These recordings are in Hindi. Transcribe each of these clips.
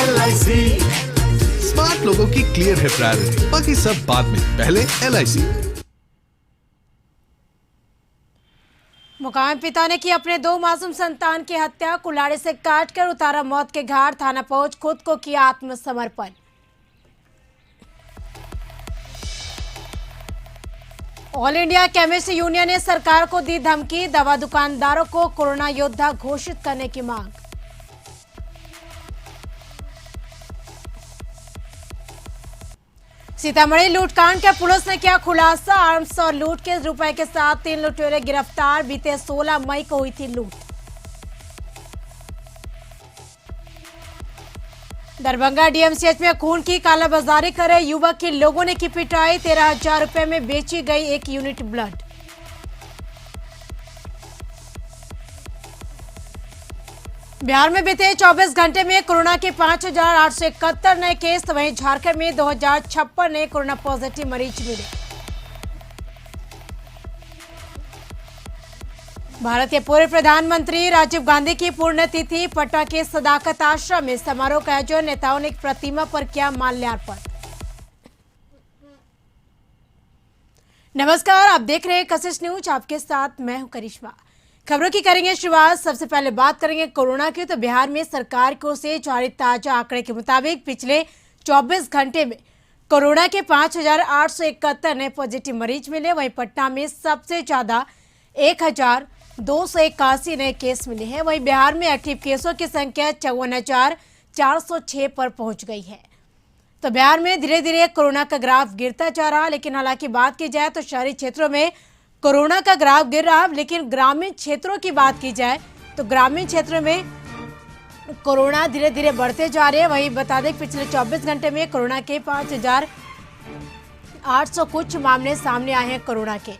LIC। स्मार्ट लोगों की क्लियर है प्रायोरिटी, बाकी सब बाद में, पहले LIC। मुकामी पिता ने की अपने 2 मासूम संतान की हत्या, कुल्हाड़ी से काटकर उतारा मौत के घाट, थाना पहुंच खुद को किया आत्मसमर्पण। ऑल इंडिया केमिस्ट यूनियन ने सरकार को दी धमकी, दवा दुकानदारों को कोरोना योद्धा घोषित करने की मांग। सीतामढ़ी लूटकांड के पुलिस ने किया खुलासा, आर्म्स और लूट के रुपए के साथ 3 लुटेरे गिरफ्तार, बीते 16 मई को हुई थी लूट। दरभंगा डीएमसीएच में खून की कालाबाजारी करे युवक की लोगों ने की पिटाई, 13,000 रुपए में बेची गई 1 यूनिट ब्लड। बिहार में बीते 24 घंटे में कोरोना के 5,871 नए केस, वहीं झारखंड में 2,056 नए कोरोना पॉजिटिव मरीज मिले। भारत के पूर्व प्रधानमंत्री राजीव गांधी की पुण्यतिथि, पटना के सदाकत आश्रम में समारोह का आयोजन, नेताओं ने प्रतिमा पर किया माल्यार्पण। नमस्कार, आप देख रहे हैं कशिश न्यूज, आपके साथ मैं हूं करिश्मा। खबरों की करेंगे शुरुआत। सबसे पहले बात करेंगे कोरोना की, तो बिहार में सरकार की ओर से जारी ताजा आंकड़े के मुताबिक पिछले 24 घंटे में कोरोना के 5,871 नए पॉजिटिव मरीज मिले। वहीं पटना में सबसे ज्यादा 1,281 नए केस मिले हैं। वहीं बिहार में एक्टिव केसों की संख्या 54,406 पर पहुंच गई है। तो बिहार में धीरे धीरे कोरोना का ग्राफ गिरता जा रहा, लेकिन हालांकि बात की जाए तो शहरी क्षेत्रों में कोरोना का ग्राफ गिर रहा, लेकिन ग्रामीण क्षेत्रों की बात की जाए तो ग्रामीण क्षेत्रों में कोरोना धीरे धीरे बढ़ते जा रहे हैं। वहीं बता दें पिछले 24 घंटे में कोरोना के 5,800 कुछ मामले सामने आए हैं कोरोना के।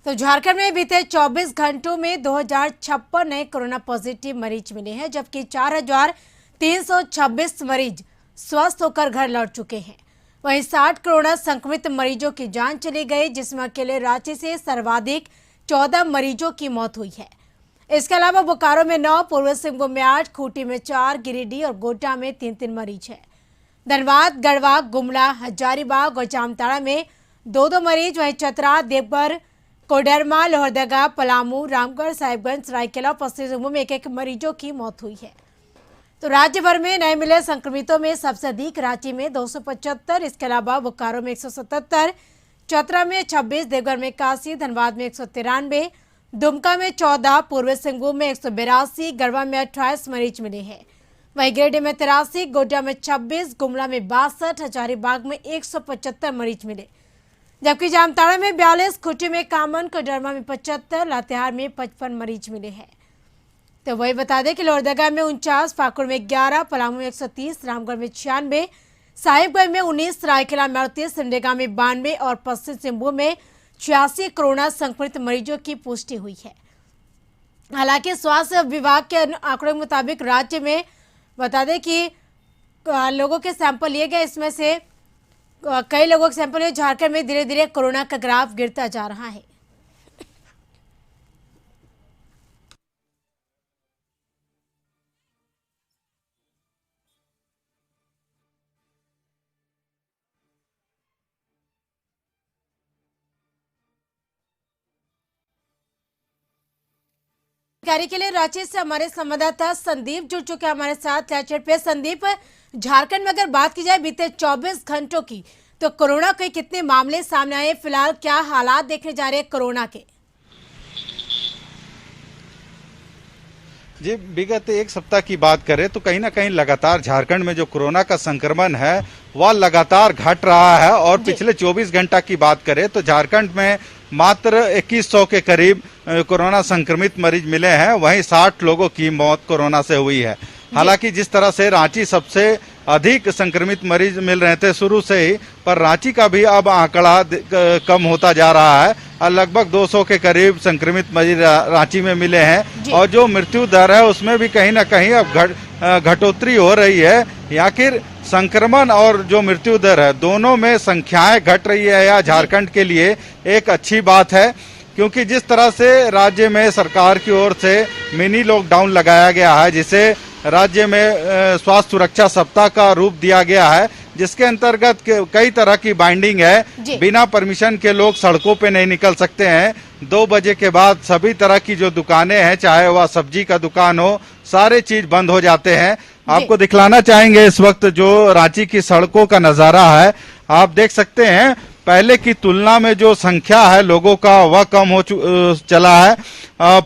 तो झारखंड में बीते 24 घंटों में 2,056 नए कोरोना पॉजिटिव मरीज मिले हैं, जबकि 4,326 मरीज स्वस्थ होकर घर लौट चुके हैं। वहीं 60 कोरोना संक्रमित मरीजों की जान चली गई, जिसमें अकेले रांची से सर्वाधिक 14 मरीजों की मौत हुई है। इसके अलावा बोकारो में 9, पूर्वी सिंहभूम में 8, खूंटी में 4, गिरिडीह और गोड्डा में 3-3 मरीज हैं। धनबाद, गढ़वा, गुमला, हजारीबाग और जामताड़ा में 2-2 मरीज। वहीं चतरा, देवघर, कोडरमा, लोहरदगा, पलामू, रामगढ़, साहिबगंज, सरायकेला, पश्चिमी सिंहभूम में 1-1 मरीजों की मौत हुई है। तो राज्य भर में नए मिले संक्रमितों में सबसे अधिक रांची में 275, इसके अलावा बोकारो में 177, चतरा में 26, देवघर में 81, धनबाद में 193, दुमका में 14, पूर्वी सिंहभूम में 182, गढ़वा में 28 मरीज मिले हैं। वहीं गिरिडीह में 83, गोड्डा में 26, गुमला में 62, हजारीबाग में 175 मरीज मिले, जबकि जामताड़ा में 42, खूंटी में 51, कोडरमा में 75, लातेहार में 55 मरीज मिले हैं। तो वही बता दें कि लोहरदगा में 49, पाकुड़ में 11, पलामू में 130, रामगढ़ में 96, साहिबगंज में 19, सरायकेला में 38, सिमडेगा में 92 और पश्चिम सिंहभूम में 86 कोरोना संक्रमित मरीजों की पुष्टि हुई है। हालांकि स्वास्थ्य विभाग के आंकड़ों के मुताबिक राज्य में बता दें कि लोगों के सैंपल लिए गए, इसमें से कई लोगों के सैंपल है। झारखंड में धीरे धीरे कोरोना का ग्राफ गिरता जा रहा है। जानकारी के लिए रांची से हमारे संवाददाता संदीप जुड़ चुके हैं हमारे साथ चैट पे। संदीप, झारखंड में अगर बात की जाए बीते 24 घंटों की, तो कोरोना के कितने मामले सामने आए, फिलहाल क्या हालात देखने जा रहे हैं कोरोना के? जी, विगत एक सप्ताह की बात करें तो कहीं ना कहीं लगातार झारखंड में जो कोरोना का संक्रमण है वह लगातार घट रहा है। और पिछले 24 घंटा की बात करें तो झारखंड में मात्र 2100 के करीब कोरोना संक्रमित मरीज मिले हैं। वहीं 60 लोगों की मौत कोरोना से हुई है। हालांकि जिस तरह से रांची सबसे अधिक संक्रमित मरीज मिल रहे थे शुरू से ही, पर रांची का भी अब आंकड़ा कम होता जा रहा है और लगभग 200 के करीब संक्रमित मरीज रांची में मिले हैं। और जो मृत्यु दर है उसमें भी कहीं ना कहीं अब घटोतरी हो रही है। आखिर संक्रमण और जो मृत्यु दर है दोनों में संख्याएं घट रही है, या झारखंड के लिए एक अच्छी बात है, क्योंकि जिस तरह से राज्य में सरकार की ओर से मिनी लॉकडाउन लगाया गया है, जिसे राज्य में स्वास्थ्य सुरक्षा सप्ताह का रूप दिया गया है, जिसके अंतर्गत कई तरह की बाइंडिंग है। बिना परमिशन के लोग सड़कों पे नहीं निकल सकते हैं। 2 बजे के बाद सभी तरह की जो दुकानें हैं, चाहे वह सब्जी का दुकान हो, सारे चीज बंद हो जाते हैं। आपको दिखलाना चाहेंगे इस वक्त जो रांची की सड़कों का नजारा है। आप देख सकते हैं पहले की तुलना में जो संख्या है लोगों का वह कम हो चला है।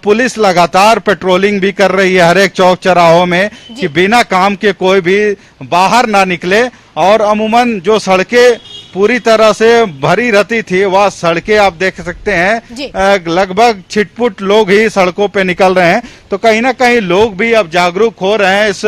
पुलिस लगातार पेट्रोलिंग भी कर रही है हर एक चौक चौराहों में कि बिना काम के कोई भी बाहर ना निकले, और अमूमन जो सड़कें पूरी तरह से भरी रहती थी वह सड़कें आप देख सकते हैं लगभग छिटपुट लोग ही सड़कों पे निकल रहे हैं। तो कहीं ना कहीं लोग भी अब जागरूक हो रहे हैं इस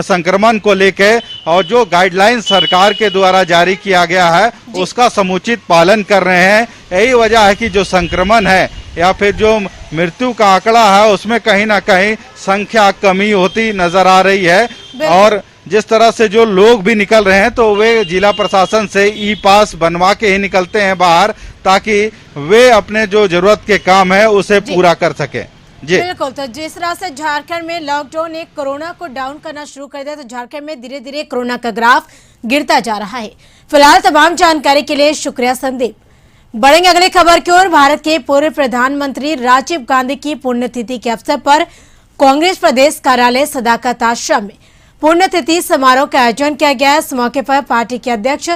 संक्रमण को लेके, और जो गाइडलाइन सरकार के द्वारा जारी किया गया है उसका समुचित पालन कर रहे हैं। यही वजह है कि जो संक्रमण है या फिर जो मृत्यु का आंकड़ा है उसमें कहीं ना कहीं संख्या कमी होती नजर आ रही है। और जिस तरह से जो लोग भी निकल रहे हैं तो वे जिला प्रशासन से ई पास बनवा के ही निकलते हैं बाहर, ताकि वे अपने जो जरूरत के काम है उसे पूरा कर सके। जी बिल्कुल। तो जिस तरह से झारखंड में लॉकडाउन ने कोरोना को डाउन करना शुरू कर दिया, तो झारखंड में धीरे धीरे कोरोना का ग्राफ गिरता जा रहा है। फिलहाल तमाम जानकारी के लिए शुक्रिया संदीप। बढ़ेंगे अगली खबर की ओर। भारत के पूर्व प्रधानमंत्री राजीव गांधी की पुण्यतिथि के अवसर पर कांग्रेस प्रदेश कार्यालय सदाकत आश्रम में पुण्यतिथि समारोह का आयोजन किया गया। इस मौके पर पार्टी के अध्यक्ष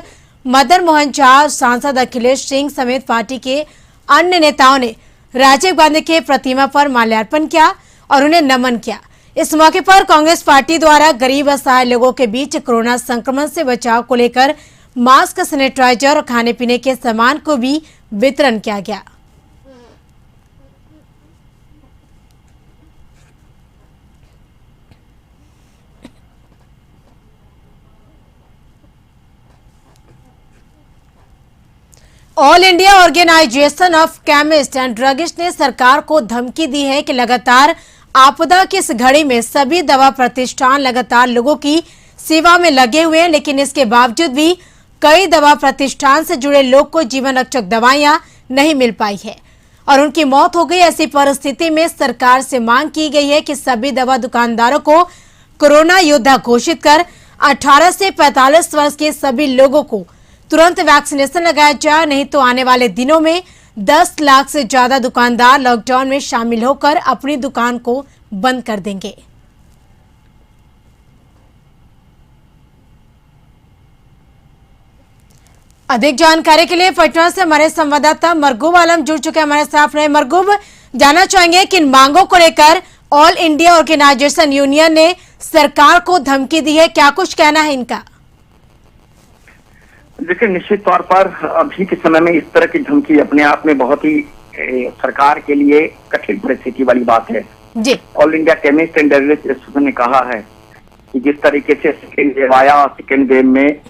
मदन मोहन झा, सांसद अखिलेश सिंह समेत पार्टी के अन्य नेताओं ने राजीव गांधी के प्रतिमा पर माल्यार्पण किया और उन्हें नमन किया। इस मौके पर कांग्रेस पार्टी द्वारा गरीब असहाय लोगों के बीच कोरोना संक्रमण से बचाव को लेकर मास्क, सैनिटाइजर और खाने पीने के सामान को भी वितरण किया गया। All India organisation of chemist and druggist ने सरकार को धमकी दी है कि लगातार आपदा की इस घड़ी में सभी दवा प्रतिष्ठान लगातार लोगों की सेवा में लगे हुए हैं, लेकिन इसके बावजूद भी कई दवा प्रतिष्ठान से जुड़े लोग को जीवन रक्षक दवाइयां नहीं मिल पाई है और उनकी मौत हो गई। ऐसी परिस्थिति में सरकार से मांग की गई है कि सभी दवा दुकानदारों को कोरोना योद्धा घोषित कर 18 से 45 वर्ष के सभी लोगों को तुरंत वैक्सीनेशन लगाया जाए, नहीं तो आने वाले दिनों में 10 लाख से ज्यादा दुकानदार लॉकडाउन में शामिल होकर अपनी दुकान को बंद कर देंगे। अधिक जानकारी के लिए पटना से हमारे संवाददाता मरगूब आलम जुड़ चुके हैं हमारे साथ। रहे मरगूब, जानना चाहेंगे कि इन मांगों को लेकर ऑल इंडिया ऑर्गेनाइजेशन यूनियन ने सरकार को धमकी दी है, क्या कुछ कहना है इनका? देखिए, निश्चित तौर पर अभी के समय में इस तरह की धमकी अपने आप में बहुत ही सरकार के लिए कठिन परिस्थिति वाली बात है जी। All India chemist and druggist association ने कहा है कि जिस तरीके से सेकेंड वेव आया और सेकेंड वेव में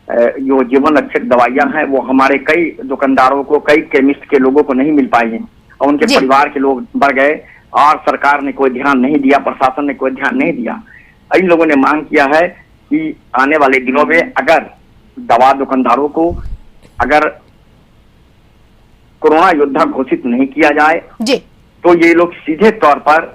जो जीवन रक्षक दवाइयां हैं वो हमारे कई दुकानदारों को, कई केमिस्ट के लोगों को नहीं मिल पाई हैं और उनके परिवार के लोग बढ़ गए और सरकार ने कोई ध्यान नहीं दिया, प्रशासन ने कोई ध्यान नहीं दिया। इन लोगों ने मांग किया है कि आने वाले दिनों में अगर दवा दुकानदारों को अगर कोरोना योद्धा घोषित नहीं किया जाए जी, तो ये लोग सीधे तौर पर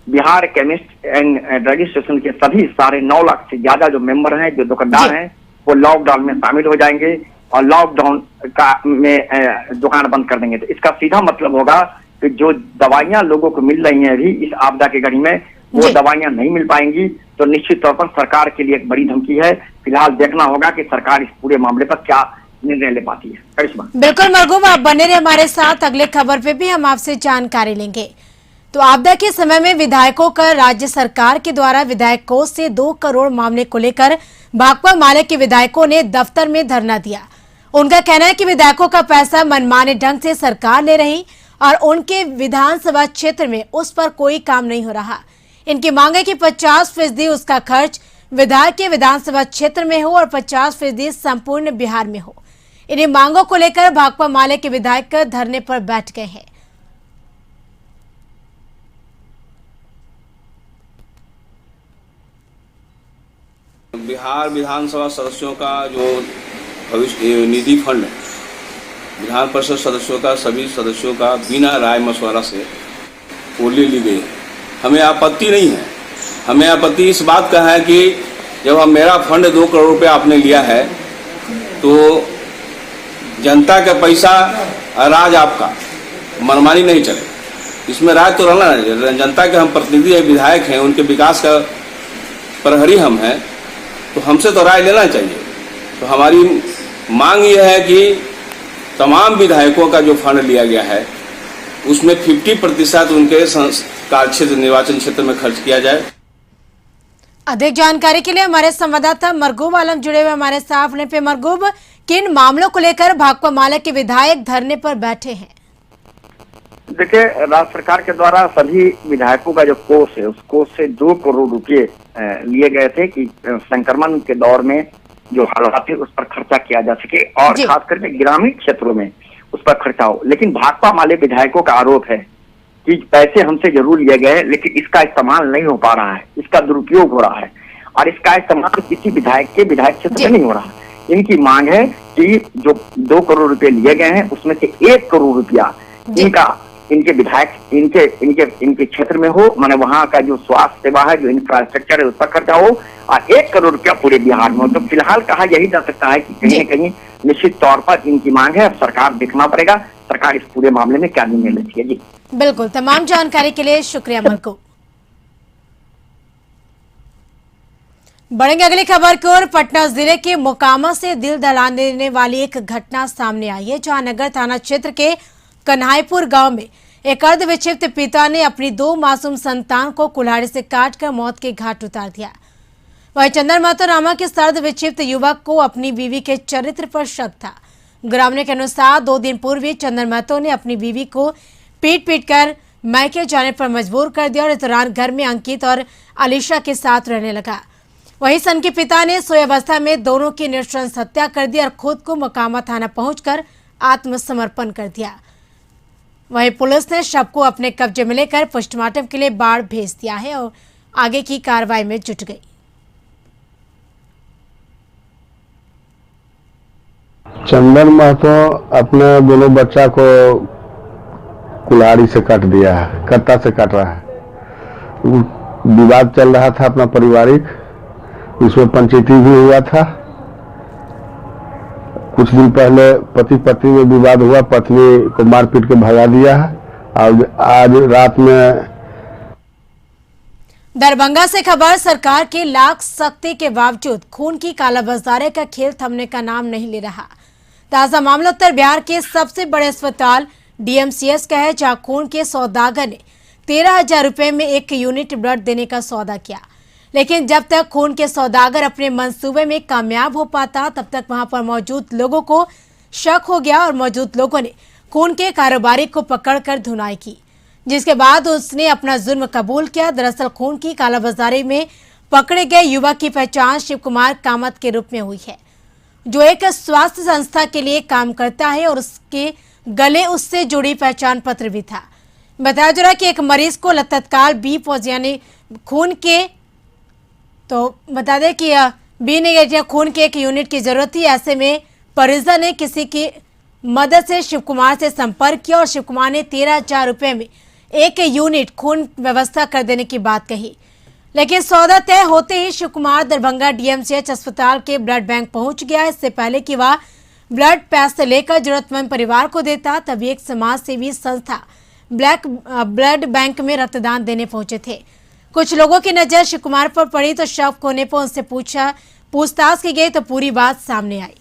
Bihar chemist and druggist association के सभी सारे 9 लाख से ज्यादा जो मेंबर हैं, जो दुकानदार हैं, वो लॉकडाउन में शामिल हो जाएंगे और लॉकडाउन का में दुकान बंद कर देंगे। तो इसका सीधा मतलब होगा कि जो दवाइयां लोगों को मिल रही हैं अभी इस आपदा की घड़ी में, वो दवाइयां नहीं मिल पाएंगी। तो निश्चित तौर पर सरकार के लिए एक बड़ी धमकी है। फिलहाल देखना होगा कि सरकार इस पूरे मामले पर क्या निर्णय ले पाती है। करिश्मा, बिल्कुल मरगूब, आप बने रहे हमारे साथ, अगले खबर पे भी हम आपसे जानकारी लेंगे। तो आपदा के समय में विधायकों का राज्य सरकार के द्वारा विधायक कोष से 2 करोड़ मामले को लेकर भाकपा माले के विधायकों ने दफ्तर में धरना दिया। उनका कहना है कि विधायकों का पैसा मनमाने ढंग से सरकार ले रही और उनके विधानसभा क्षेत्र में उस पर कोई काम नहीं हो रहा। इनकी मांग है कि 50% उसका खर्च विधायक के विधानसभा क्षेत्र में हो और 50% संपूर्ण बिहार में हो। इन्हीं मांगों को लेकर भाकपा माले के विधायक धरने पर बैठ गए हैं। बिहार विधानसभा सदस्यों का जो भविष्य निधि फंड है, विधान परिषद सदस्यों का, सभी सदस्यों का बिना राय मशवरा से वो ले ली गई है। हमें आपत्ति नहीं है। हमें आपत्ति इस बात का है कि जब हम मेरा फंड 2 करोड़ रुपये आपने लिया है तो जनता का पैसा राज आपका, मनमानी नहीं चले। इसमें राज तो रहना है। जनता के हम प्रतिनिधि हैं, विधायक हैं, उनके विकास का प्रहरी हम हैं, तो हमसे तो राय लेना चाहिए। तो हमारी मांग ये है कि तमाम विधायकों का जो फंड लिया गया है उसमें 50% उनके कार्यक्षेत्र निर्वाचन क्षेत्र में खर्च किया जाए। अधिक जानकारी के लिए हमारे संवाददाता मरगूब आलम जुड़े हुए हमारे साथ ने पे। मरगूब, किन मामलों को लेकर भाकपा माले के विधायक धरने पर बैठे हैं? देखिए, राज्य सरकार के द्वारा सभी विधायकों का जो कोष है उस कोष से 2 करोड़ रुपये लिए गए थे कि संक्रमण के दौर में जो हालात है उस पर खर्चा किया जा सके और खास करके ग्रामीण क्षेत्रों में उस पर खर्चा हो। लेकिन भाकपा माले विधायकों का आरोप है कि पैसे हमसे जरूर लिए गए लेकिन इसका इस्तेमाल नहीं हो पा रहा है, इसका दुरुपयोग हो रहा है और इसका इस्तेमाल किसी विधायक के विधायक क्षेत्र में नहीं हो रहा है। इनकी मांग है कि जो 2 करोड़ रुपए लिए गए हैं उसमें से 1 करोड़ रुपया इनके विधायक इनके क्षेत्र में हो, माने वहाँ का जो स्वास्थ्य सेवा है, जो इंफ्रास्ट्रक्चर है उस पर खर्चा हो और 1 करोड़ रुपया पूरे बिहार में हो। तो फिलहाल कहा यही जा सकता है कि कहीं न कहीं निश्चित तौर पर इनकी मांग है। सरकार देखना पड़ेगा सरकार इस पूरे मामले में क्या निर्णय लेती है। जी बिल्कुल, तमाम जानकारी के लिए शुक्रिया मरगूब। बढ़ेंगे अगली खबर की ओर। पटना जिले के मोकामा से दिल दहला देने वाली एक घटना सामने आई है, जहां नगर थाना क्षेत्र के कन्हाईपुर गांव में एक अर्धविक्षिप्त पिता ने अपनी 2 मासूम संतान को कुल्हाड़ी से काटकर मौत के घाट उतार दिया। वहीं चंदन महतो नामक इस अर्धविक्षिप्त युवक को अपनी बीवी के चरित्र पर शक था। ग्रामीणों के अनुसार 2 दिन पूर्व चंदन महतो ने अपनी बीवी को पीट कर मायके जाने पर मजबूर कर दिया और इस दौरान घर में अंकित और अलीशा के साथ रहने लगा। वहीं सन के पिता ने सोई अवस्था में दोनों की नृशंस हत्या कर दी और खुद को मोकामा थाना पहुंचकर आत्मसमर्पण कर दिया। वहीं पुलिस ने शव को अपने कब्जे में लेकर पोस्टमार्टम के लिए बाढ़ भेज दिया है और आगे की कार्रवाई में जुट गई। चंदन महतो अपने दोनों बच्चा को कुल्हाड़ी से काट दिया है, कत्ता से काट रहा है। विवाद चल रहा था अपना पारिवारिक, इसमें पंचायती भी हुआ था। कुछ दिन पहले पति पत्नी में विवाद हुआ, पत्नी को मारपीट के भगा दिया है और आज रात में। दरभंगा से खबर। सरकार के लाख सख्ती के बावजूद खून की कालाबाजारी का खेल थमने का नाम नहीं ले रहा। ताजा मामला उत्तर बिहार के सबसे बड़े अस्पताल डीएमसीएच का है, जहां खून के सौदागर ने 13,000 रुपए में 1 यूनिट ब्लड देने का सौदा किया। लेकिन जब तक खून के सौदागर अपने मंसूबे में कामयाब हो पाता तब तक वहां पर मौजूद लोगों को शक हो गया और मौजूद लोगों ने खून के कारोबारी को पकड़कर धुनाई की, जिसके बाद उसने अपना जुर्म कबूल किया। दरअसल खून की कालाबाजारी में पकड़े गए युवक की पहचान शिव कुमार कामत के रूप में हुई है, जो एक स्वास्थ्य संस्था के लिए काम करता है और उसके गले उससे जुड़ी पहचान पत्र भी था। बताया जा रहा है कि एक मरीज को तत्काल बी पॉजिटिव यानी खून के, तो बता दें कि बी नेगेटिव खून के 1 यूनिट की जरूरत थी। ऐसे में परिजन ने किसी की मदद से शिव कुमार से संपर्क किया और शिव कुमार ने 13,000 रुपए में 1 यूनिट खून व्यवस्था कर देने की बात कही। लेकिन सौदा तय होते ही शिव कुमार दरभंगा डीएमसीएच अस्पताल के ब्लड बैंक पहुंच गया। इससे पहले कि वह ब्लड पैसे लेकर जरूरतमंद परिवार को देता, तभी एक समाज सेवी संस्था ब्लड बैंक में रक्तदान देने पहुंचे थे। कुछ लोगों की नजर शिव कुमार पर पड़ी तो शव कोने पर उनसे पूछताछ की गई तो पूरी बात सामने आई।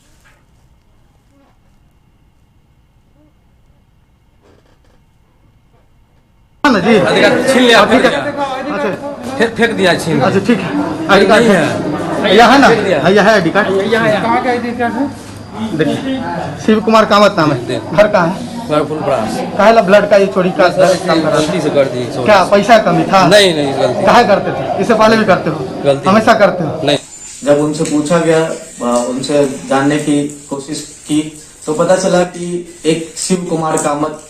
छीन लिया, फेंक दिया, छीन। अच्छा ठीक है, आई कार्ड है यहाँ ना, यहाँ है आई कार्ड। कहाँ का आई कार्ड है? देखिए शिव कुमार कामत नाम है, घर कहाँ है? काहे ब्लड का ये चोरी का गलती से कर दी। क्या पैसा कमी था? नहीं गलती। काहे करते थे? इससे पहले भी करते हो? गलती हमेशा करते हो? नहीं। जब उनसे पूछा गया, उनसे जानने की कोशिश की तो पता चला कि एक शिव कुमार कामत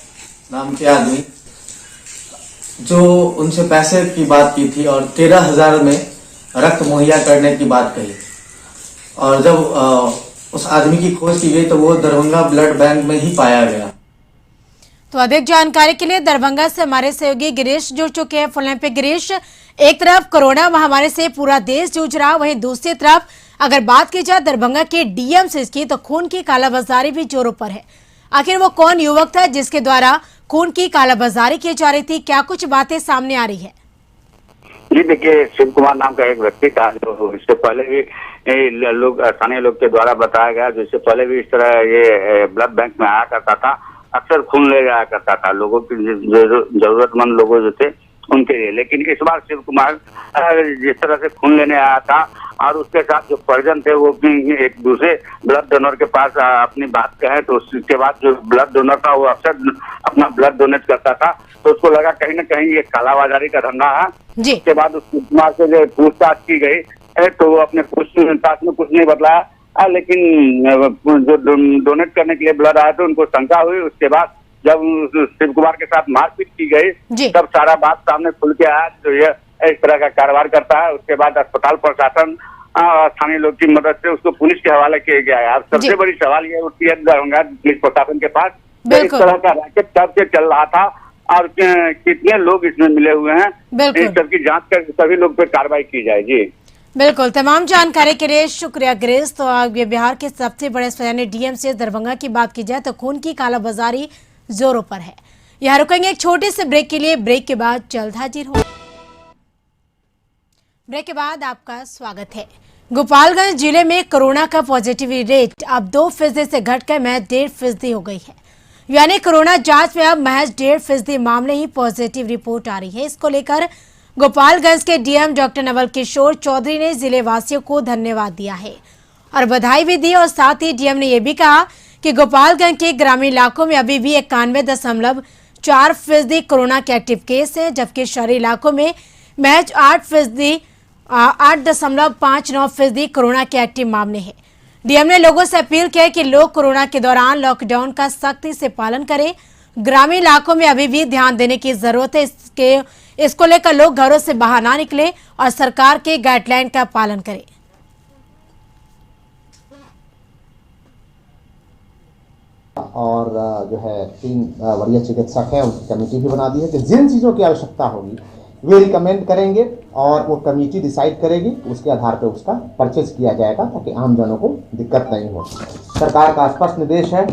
नाम के आदमी जो उनसे पैसे की बात की थी और 13,000 में रक्त मुहैया करने की बात कही। और जब उस आदमी की खोज की गई तो वो दरभंगा ब्लड बैंक में ही पाया गया। तो अधिक जानकारी के लिए दरभंगा से हमारे सहयोगी गिरीश जुड़ चुके हैं फोन लाइन पे। गिरीश, एक तरफ कोरोना महामारी से पूरा देश जूझ रहा, वहीं दूसरी तरफ अगर बात की जाए दरभंगा के डीएमसीएच की तो खून की कालाबाजारी भी जोरों पर है। आखिर वो कौन युवक था जिसके द्वारा खून की कालाबाजारी की जा रही थी? क्या कुछ बातें सामने आ रही है? जी देखिए, शिव कुमार नाम का एक व्यक्ति था जो इससे पहले भी लोग स्थानीय लोग के द्वारा बताया गया, जिससे पहले भी इस तरह ये ब्लड बैंक में आया करता था, अक्सर खून ले जाया करता था लोगों की, जरूरतमंद लोगों जो थे उनके लिए। लेकिन इस बार शिव कुमार जिस तरह से खून लेने आया था और उसके साथ जो परिजन थे वो भी एक दूसरे ब्लड डोनर के पास अपनी बात कहे, तो उसके बाद जो ब्लड डोनर था वो अक्सर अपना ब्लड डोनेट करता था, तो उसको लगा कहीं ना कहीं ये कालाबाजारी का धंधा है। उसके बाद उस कुमार से जो पूछताछ की गई तो वो अपने पूछताछ में कुछ नहीं बतलाया, लेकिन जो डोनेट करने के लिए ब्लड आया था उनको शंका हुई। उसके बाद जब शिव कुमार के साथ मारपीट की गई तब सारा बात सामने खुल के आया, जो ये इस तरह का कारोबार करता है। उसके बाद अस्पताल प्रशासन स्थानीय लोग की मदद से उसको पुलिस के हवाले किया गया है। अब सबसे बड़ी सवाल ये उठती है दरभंगा पुलिस प्रशासन के पास, इस तरह का रैकेट कब से चल रहा था और कितने लोग इसमें मिले हुए हैं, इन सबकी जांच कर सभी लोग पे कार्रवाई की जाए। जी बिल्कुल, तमाम जानकारी के लिए शुक्रिया गिरीश। तो ये बिहार के सबसे बड़े यानी डीएमसीएच दरभंगा की बात की जाए तो खून की कालाबाजारी जोरों पर है। यहाँ रुकेंगे एक छोटे से ब्रेक के लिए, ब्रेक के बाद जल्द हाजिर हो। ब्रेक के बाद आपका स्वागत है। गोपालगंज जिले में कोरोना का पॉजिटिविटी रेट अब 2% से घटकर महज 1.5% हो गई है। यानी कोरोना जांच में अब महज 1.5% मामले ही पॉजिटिव रिपोर्ट आ रही है। इसको लेकर गोपालगंज के डीएम डॉक्टर नवल किशोर चौधरी ने जिले वासियों को धन्यवाद दिया है और बधाई भी दी। और साथ ही डीएम ने यह भी कहा कि गोपालगंज के ग्रामीण इलाकों में अभी भी 91.4% कोरोना के एक्टिव केस हैं, जबकि शहरी इलाकों में महज 8.59% कोरोना के एक्टिव मामले हैं। डीएम ने लोगों से अपील की कि लोग कोरोना के दौरान लॉकडाउन का सख्ती से पालन करें। ग्रामीण इलाकों में अभी भी ध्यान देने की जरूरत है। इसको लेकर लोग घरों से बाहर ना निकले और सरकार के गाइडलाइन का पालन करें। और जो है 3 वरीय चिकित्सक हैं, उनकी कमेटी भी बना दी है कि जिन चीज़ों की आवश्यकता होगी वे रिकमेंड करेंगे और वो कमेटी डिसाइड करेगी, उसके आधार पर उसका परचेज किया जाएगा ताकि आम जनों को दिक्कत नहीं हो। सरकार का स्पष्ट निर्देश है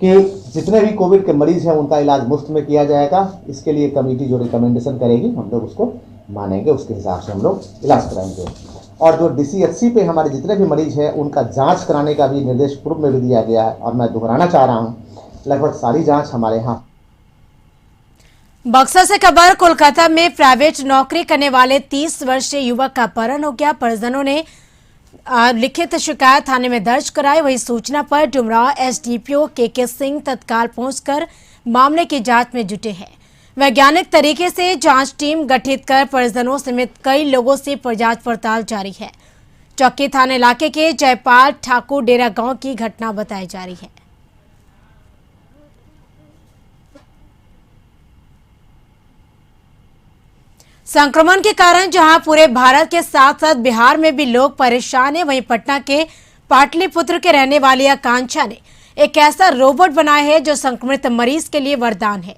कि जितने भी कोविड के मरीज हैं उनका इलाज मुफ्त में किया जाएगा। इसके लिए कमेटी जो रिकमेंडेशन करेगी हम लोग उसको मानेंगे, उसके हिसाब से हम लोग इलाज कराएंगे। और जो डीसीएचसी पे हमारे जितने भी मरीज हैं उनका जांच कराने का भी निर्देश पूर्व में भी दिया गया है और मैं दोहराना चाह रहा हूं, लगभग सारी जांच हमारे यहाँ। बक्सर से खबर, कोलकाता में प्राइवेट नौकरी करने वाले 30 वर्षीय युवक का अपहरण हो गया। परिजनों ने लिखित शिकायत थाने में दर्ज कराई। वही सूचना पर डुमराव एसडीपीओ के सिंह तत्काल पहुंचकर मामले की जांच में जुटे हैं। वैज्ञानिक तरीके से जांच टीम गठित कर परिजनों समेत कई लोगों से जांच पड़ताल जारी है। चौकी थाना इलाके के जयपाल ठाकुर डेरा गांव की घटना बताई जा रही है। संक्रमण के कारण जहां पूरे भारत के साथ साथ बिहार में भी लोग परेशान हैं, वहीं पटना के पाटलिपुत्र के रहने वाली आकांक्षा ने एक ऐसा रोबोट बनाया है जो संक्रमित मरीज के लिए वरदान है।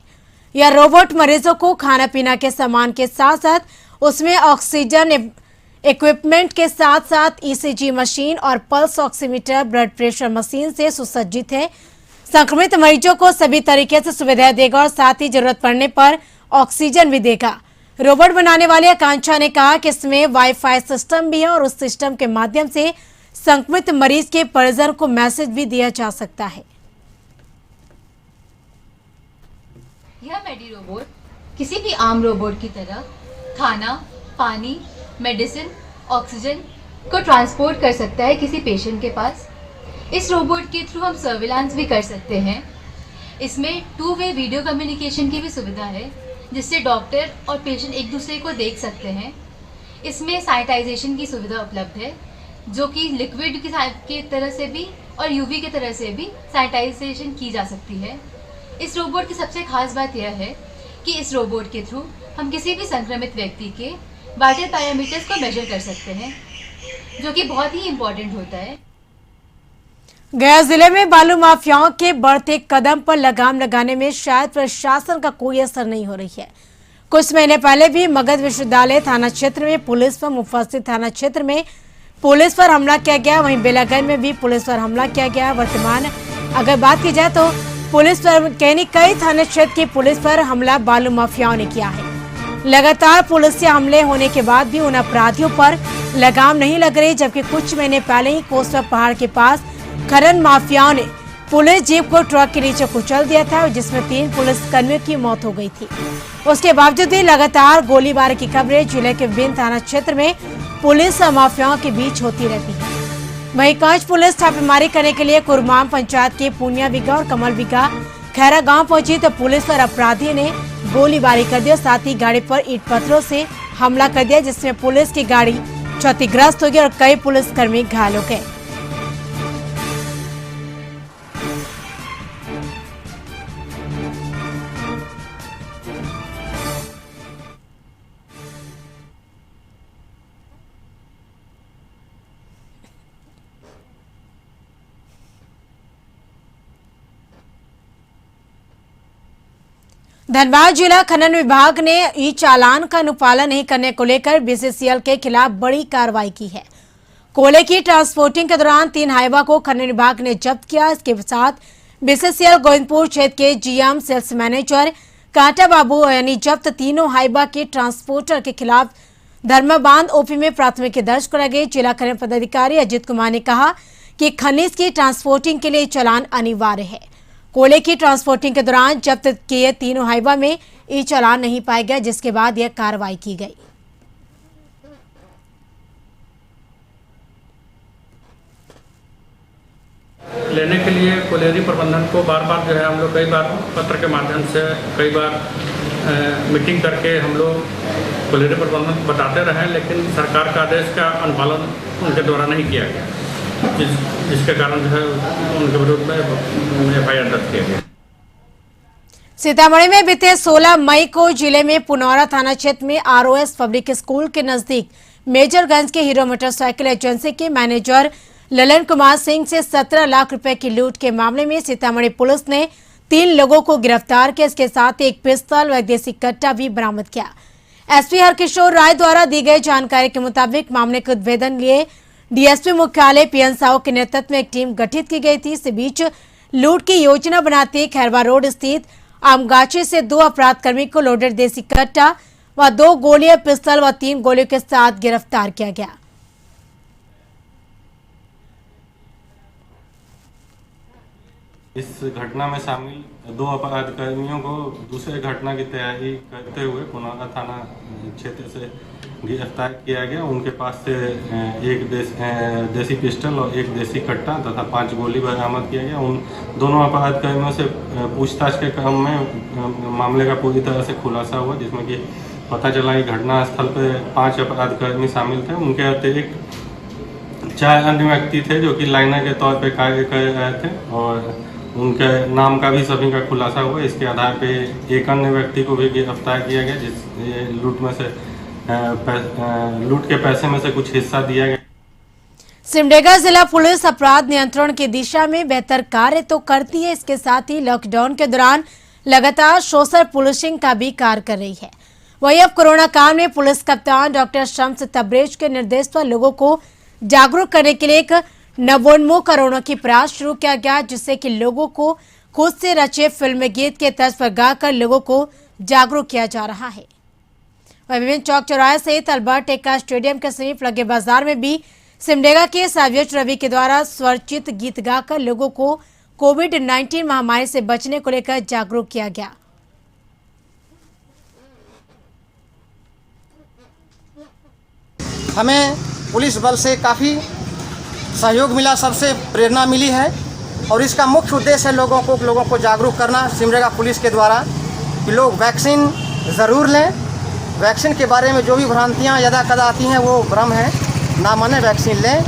यह रोबोट मरीजों को खाना पीना के सामान के साथ साथ उसमें ऑक्सीजन इक्विपमेंट के साथ साथ ईसीजी मशीन और pulse oximeter, blood pressure machine से सुसज्जित है। संक्रमित मरीजों को सभी तरीके से सुविधा देगा और साथ ही जरूरत पड़ने पर ऑक्सीजन भी देगा। रोबोट बनाने वाले आकांक्षा ने कहा कि इसमें वाईफाई सिस्टम भी है और उस सिस्टम के माध्यम से संक्रमित मरीज के परिजन को मैसेज भी दिया जा सकता है। यह मेडी रोबोट किसी भी आम रोबोट की तरह खाना, पानी, मेडिसिन, ऑक्सीजन को ट्रांसपोर्ट कर सकता है किसी पेशेंट के पास। इस रोबोट के थ्रू हम सर्विलांस भी कर सकते हैं। इसमें 2 वे वीडियो कम्युनिकेशन की भी सुविधा है, जिससे डॉक्टर और पेशेंट एक दूसरे को देख सकते हैं। इसमें सैनिटाइजेशन की सुविधा उपलब्ध है, जो कि लिक्विड की तरह से भी और यूवी की तरह से भी सैनिटाइजेशन की जा सकती है। इस रोबोट की सबसे खास बात यह है कि इस रोबोट के थ्रू हम किसी भी संक्रमित व्यक्ति के वाइटल पैरामीटर्स को मेजर कर सकते हैं। जो कि बहुत ही इम्पोर्टेंट होता है। गया जिले में बालू माफियाओं के बढ़ते कदम पर लगाम लगाने में शायद प्रशासन का कोई असर नहीं हो रही है। कुछ महीने पहले भी मगध विश्वविद्यालय थाना क्षेत्र में पुलिस पर मुफस्सिल थाना क्षेत्र में पुलिस पर हमला किया गया, वहीं बेलागंज में भी पुलिस पर हमला किया गया। वर्तमान अगर बात की जाए तो पुलिस पर कई थाना क्षेत्र की पुलिस पर हमला बालू माफियाओं ने किया है। लगातार पुलिस से हमले होने के बाद भी उन अपराधियों पर लगाम नहीं लग रही, जबकि कुछ महीने पहले ही कोसवा पहाड़ के पास खनन माफियाओं ने पुलिस जीप को ट्रक के नीचे कुचल दिया था, जिसमें 3 पुलिस कर्मियों की मौत हो गई थी। उसके बावजूद भी लगातार गोलीबारी की खबरें जिले के विभिन्न थाना क्षेत्र में पुलिस और माफियाओं के बीच होती रहती है। वहीं कांच पुलिस छापेमारी करने के लिए कुरमाम पंचायत के पूनिया बिगा और कमल बिगा खैरा गांव पहुंची तो पुलिस पर अपराधियों ने गोलीबारी कर दी और साथ ही गाड़ी पर ईंट पत्थरों से हमला कर दिया, जिसमें पुलिस की गाड़ी क्षतिग्रस्त हो गई और कई पुलिसकर्मी घायल हो गए। धनबाद जिला खनन विभाग ने ई चालान का अनुपालन नहीं करने को लेकर बीसीसीएल के खिलाफ बड़ी कार्रवाई की है। कोयले की ट्रांसपोर्टिंग के दौरान 3 हाइवा को खनन विभाग ने जब्त किया। इसके साथ बीसीसीएल गोविंदपुर क्षेत्र के जीएम सेल्स मैनेजर कांटा बाबू यानी जब्त तीनों हाइवा के ट्रांसपोर्टर के खिलाफ धर्मबांध ओपी में प्राथमिकी दर्ज कराई गई। जिला खनन पदाधिकारी अजित कुमार ने कहा कि खनिज की ट्रांसपोर्टिंग के लिए चालान अनिवार्य है। कोयले की ट्रांसपोर्टिंग के दौरान जब्त किए तीनों हाइवा में ई चालान नहीं पाया गया, जिसके बाद यह कार्रवाई की गई। लेने के लिए कोयलेरी प्रबंधन को बार बार जो है हम लोग कई बार पत्र के माध्यम से कई बार मीटिंग करके हम लोग कोयलेरी प्रबंधन को बताते रहे, लेकिन सरकार का आदेश का अनुपालन उनके द्वारा नहीं किया गया, जिसके कारण जो है उनके विरुद्ध में एफआईआर दर्ज किया गया। सीतामढ़ी में बीते 16 मई को जिले में पुनौरा थाना क्षेत्र में आरओएस पब्लिक स्कूल के नजदीक मेजरगंज के हीरो मोटरसाइकिल एजेंसी के मैनेजर ललन कुमार सिंह से 17 लाख रुपए की लूट के मामले में सीतामढ़ी पुलिस ने 3 लोगों को गिरफ्तार किया। इसके साथ एक पिस्तौल व देसी कट्टा भी बरामद किया। एसपी हरकिशोर राय द्वारा दी गई जानकारी के मुताबिक मामले के उद्भेदन लिए डीएसपी मुख्यालय पीएन साहू के नेतृत्व में एक टीम गठित की गई थी। इस बीच लूट की योजना बनाते खैरवा रोड स्थित आमगाछी से 2 अपराधकर्मी को लोडेड देसी कट्टा व 2 गोलियां पिस्तौल व 3 गोलियों के साथ गिरफ्तार किया गया। इस घटना में शामिल 2 अपराधकर्मियों को दूसरे घटना की तैयारी करते हुए पुनौरा थाना क्षेत्र से गिरफ्तार किया गया। उनके पास से एक देसी पिस्टल और एक देसी कट्टा तथा 5 गोली बरामद किया गया। उन दोनों अपराधकर्मियों से पूछताछ के क्रम में मामले का पूरी तरह से खुलासा हुआ, जिसमें कि पता चला कि घटनास्थल पर 5 अपराधकर्मी शामिल थे। उनके अतिरिक्त 4 अन्य व्यक्ति थे जो कि लाइनर के तौर पर कार्य कर रहे थे और उनके नाम का भी सभी का खुलासा हुआ। इसके आधार पे एक अन्य व्यक्ति को भी गिरफ्तार किया गया, जिस लूट के पैसे में से कुछ हिस्सा दिया गया। सिमडेगा जिला पुलिस अपराध नियंत्रण की दिशा में बेहतर कार्य तो करती है, इसके साथ ही लॉकडाउन के दौरान लगातार सोशल पुलिसिंग का भी कार्य कर रही है। वहीं अब कोरोना काल में पुलिस कप्तान डॉक्टर शम्स तबरेज के निर्देश पर लोगों को जागरूक करने के लिए एक नवोन्मुख कोरोना की प्रयास शुरू किया गया, जिससे कि लोगों को खुद से रचे फिल्म गीत के तर्ज पर गाकर लोगों को जागरूक किया जा रहा है। विभिन्न चौक चौराहे सहित अल्बर्ट एक्का स्टेडियम के समीप लगे बाजार में भी सिमडेगा के साव्यच रवि के द्वारा स्वरचित गीत गाकर लोगों को कोविड-19 महामारी से बचने को लेकर जागरूक किया गया। हमें पुलिस बल से काफ़ी सहयोग मिला, सबसे प्रेरणा मिली है और इसका मुख्य उद्देश्य है लोगों को जागरूक करना सिमडेगा पुलिस के द्वारा कि लोग वैक्सीन ज़रूर लें। वैक्सीन के बारे में जो भी भ्रांतियाँ यदा कदा आती हैं वो भ्रम है, ना माने वैक्सीन लें।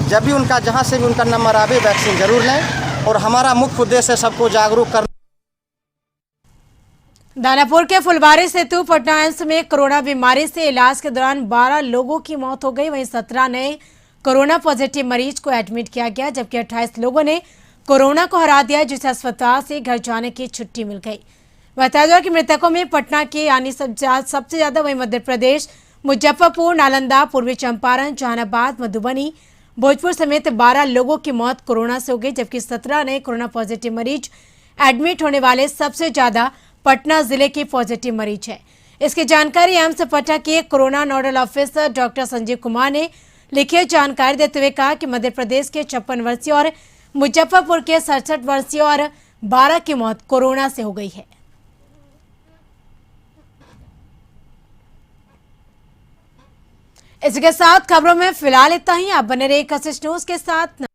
जब भी उनका जहाँ से भी उनका नंबर आवे वैक्सीन ज़रूर लें और हमारा मुख्य उद्देश्य है सबको जागरूक करना। दानापुर के फुलबारी सेतु पटना एम्स में कोरोना बीमारी से इलाज के दौरान 12 लोगों की मौत हो गई, वहीं 17 नए कोरोना पॉजिटिव मरीज को एडमिट किया गया, जबकि 28 लोगों ने कोरोना को हरा दिया, जिसे अस्पताल से घर जाने की छुट्टी मिल गई। बताया जाए कि मृतकों में पटना के यानी सबसे ज्यादा, वहीं मध्य प्रदेश मुजफ्फरपुर, नालंदा, पूर्वी चंपारण, जहानाबाद, मधुबनी, भोजपुर समेत 12 लोगों की मौत कोरोना से हो गई, जबकि 17 नए कोरोना पॉजिटिव मरीज एडमिट होने वाले सबसे ज्यादा पटना जिले के पॉजिटिव मरीज है। इसकी जानकारी एम्स पटना के corona nodal officer doctor Sanjeev Kumar ने लिखित जानकारी देते हुए कहा कि मध्य प्रदेश के 56 वर्षीय और मुजफ्फरपुर के 67 वर्षीय और 12 की मौत कोरोना से हो गई है। इसके साथ खबरों में फिलहाल इतना ही। आप बने रहिए कशिश न्यूज के साथ।